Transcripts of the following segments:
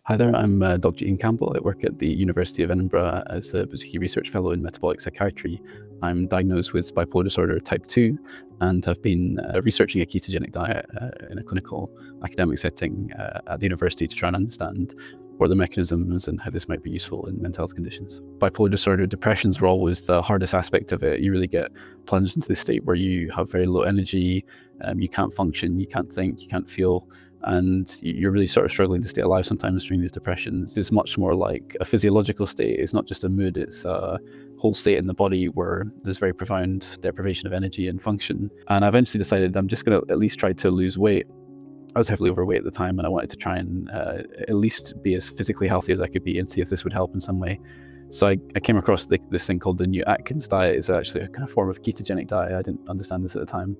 Hi there, I'm Dr. Iain Campbell. I work at the University of Edinburgh as a Baszucki Research Fellow in Metabolic Psychiatry. I'm diagnosed with bipolar disorder type 2 and have been researching a ketogenic diet in a clinical academic setting at the university to try and understand what are the mechanisms and how this might be useful in mental health conditions. Bipolar disorder, depressions were always the hardest aspect of it. You really get plunged into this state where you have very low energy, you can't function, you can't think, you can't feel, and you're really sort of struggling to stay alive sometimes during these depressions. It's much more like a physiological state. It's not just a mood, it's a whole state in the body where there's very profound deprivation of energy and function. And I eventually decided I'm just going to at least try to lose weight. I was heavily overweight at the time, and I wanted to try and at least be as physically healthy as I could be and see if this would help in some way. So I came across this thing called the New Atkins diet. It's actually a kind of form of ketogenic diet. I didn't understand this at the time.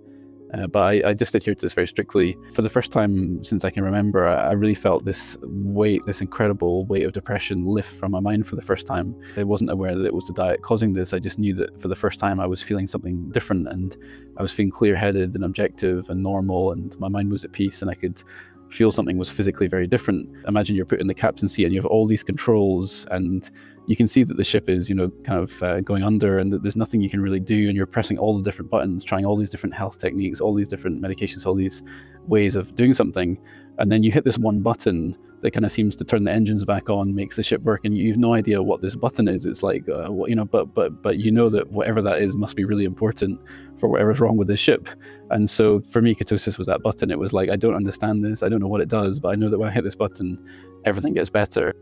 But I just adhered to this very strictly. For the first time since I can remember, I really felt this weight, this incredible weight of depression lift from my mind for the first time. I wasn't aware that it was the diet causing this. I just knew that for the first time I was feeling something different, and I was feeling clear-headed and objective and normal, and my mind was at peace, and I could feel something was physically very different. Imagine you're put in the captain's seat and you have all these controls, and you can see that the ship is, kind of going under, and that there's nothing you can really do, and you're pressing all the different buttons, trying all these different health techniques, all these different medications, all these ways of doing something, and then you hit this one button that kind of seems to turn the engines back on, makes the ship work, and you've no idea what this button is. It's like, but you know that whatever that is must be really important for whatever's wrong with the ship. And so for me, ketosis was that button. It was like, I don't understand this, I don't know what it does, but I know that when I hit this button, everything gets better.